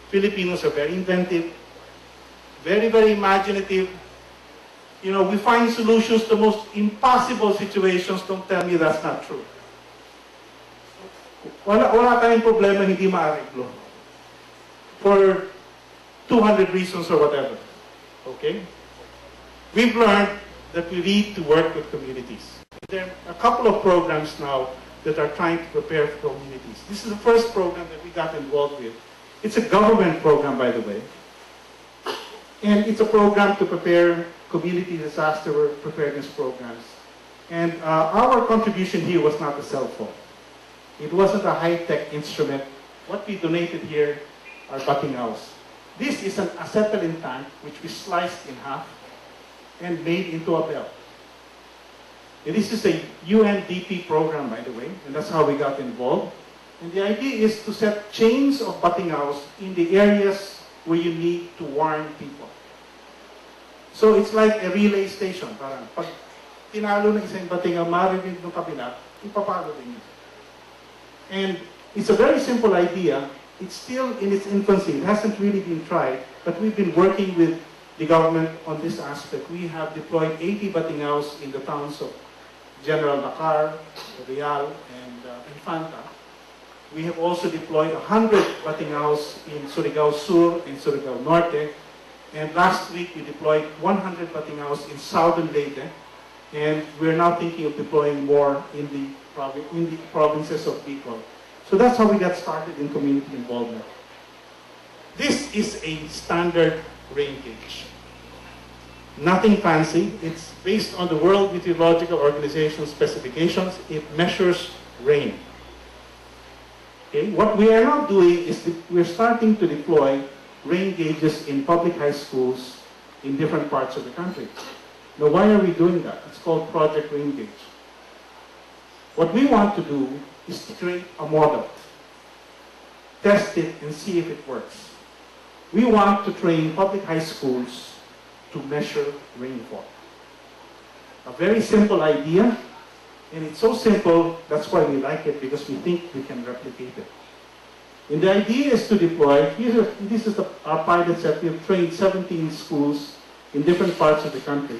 Filipinos are very inventive, very, very imaginative. You know, we find solutions to the most impossible situations. Don't tell me that's not true. Wala tayong problema hindi maareglo. For 200 reasons or whatever. Okay? We've learned that we need to work with communities. There are a couple of programs now that are trying to prepare for communities. This is the first program that we got involved with. It's a government program, by the way. And it's a program to prepare community disaster preparedness programs. And our contribution here was not a cell phone. It wasn't a high-tech instrument. What we donated here are batingaws. This is an acetylene tank which we sliced in half and made into a belt. And this is a UNDP program, by the way, and that's how we got involved. And the idea is to set chains of batingaws in the areas where you need to warn people. So it's like a relay station. Parang pag tinalo ng isang batingaw, marinig ng kabila, ipapalo din yun. And it's a very simple idea. It's still in its infancy. It hasn't really been tried, but we've been working with the government on this aspect. We have deployed 80 batingaws in the towns of General Nakar, Real, and Infanta. We have also deployed 100 batingaws in Surigao Sur and Surigao Norte. And last week we deployed 100 batingaws in southern Leyte. And we're now thinking of deploying more in the provinces of Bicol. So that's how we got started in community involvement. This is a standard rain gauge. Nothing fancy. It's based on the World Meteorological Organization specifications. It measures rain. Okay? What we are now doing is we're starting to deploy rain gauges in public high schools in different parts of the country. Now, why are we doing that? It's called Project Rain Gauge. What we want to do is to create a model, test it, and see if it works. We want to train public high schools to measure rainfall. A very simple idea, and it's so simple, that's why we like it, because we think we can replicate it. And the idea is to deploy, this is our pilot set. We have trained 17 schools in different parts of the country.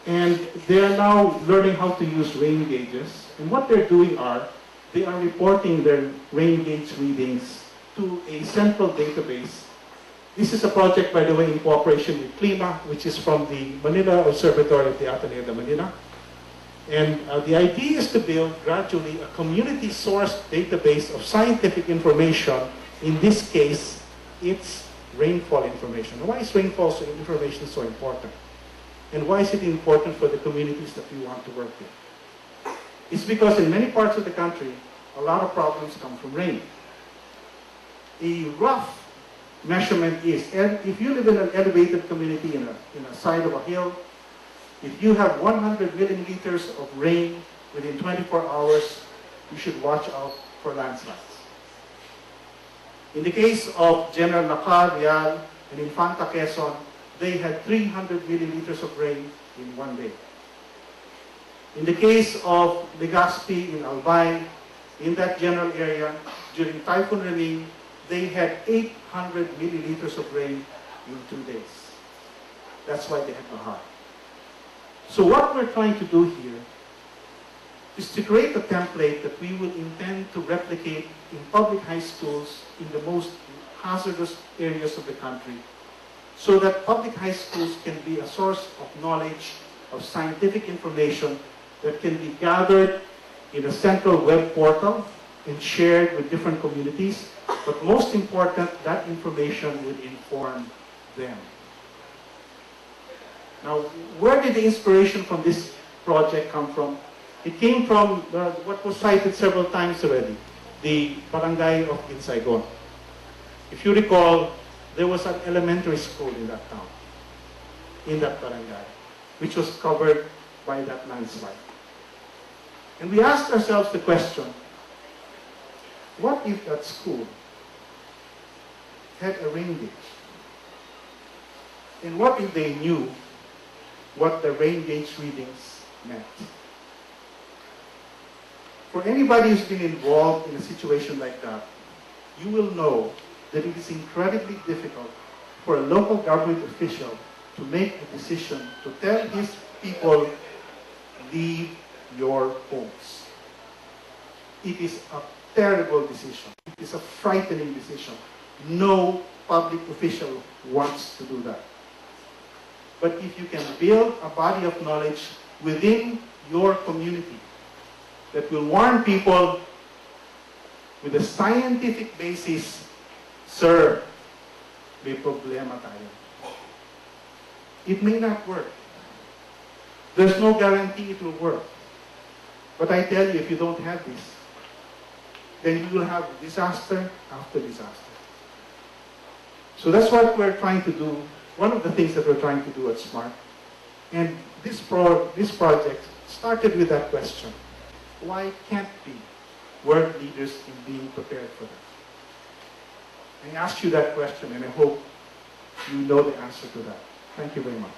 And they are now learning how to use rain gauges. And what they're doing they are reporting their rain gauge readings to a central database. This is a project, by the way, in cooperation with CLIMA, which is from the Manila Observatory of the Ateneo de Manila. And the idea is to build gradually a community-sourced database of scientific information. In this case, it's rainfall information. Why is rainfall information so important? And why is it important for the communities that we want to work with? It's because in many parts of the country, a lot of problems come from rain. A rough measurement is, if you live in an elevated community in a side of a hill, if you have 100 millimeters of rain within 24 hours, you should watch out for landslides. In the case of General Nakar, Real, and Infanta, Quezon, they had 300 milliliters of rain in one day. In the case of Legazpi in Albay, in that general area, during Typhoon Rening, they had 800 milliliters of rain in 2 days. That's why they had Bahar. So what we're trying to do here is to create a template that we will intend to replicate in public high schools in the most hazardous areas of the country, so that public high schools can be a source of knowledge, of scientific information that can be gathered in a central web portal and shared with different communities. But most important, that information would inform them. Now, where did the inspiration from this project come from? It came from what was cited several times already, the barangay of Ginsagon. If you recall, there was an elementary school in that town, in that barangay, which was covered by that landslide. And we asked ourselves the question, what if that school had a rain gauge? And what if they knew what the rain gauge readings meant? For anybody who's been involved in a situation like that, you will know that it is incredibly difficult for a local government official to make a decision to tell his people, leave your homes. It is a terrible decision. It is a frightening decision. No public official wants to do that. But if you can build a body of knowledge within your community that will warn people with a scientific basis, sir, may problema tayo. It may not work. There's no guarantee it will work. But I tell you, if you don't have this, then you will have disaster after disaster. So that's what we're trying to do, one of the things that we're trying to do at SMART. And this project started with that question. Why can't we world leaders in being prepared for that? I asked you that question, and I hope you know the answer to that. Thank you very much.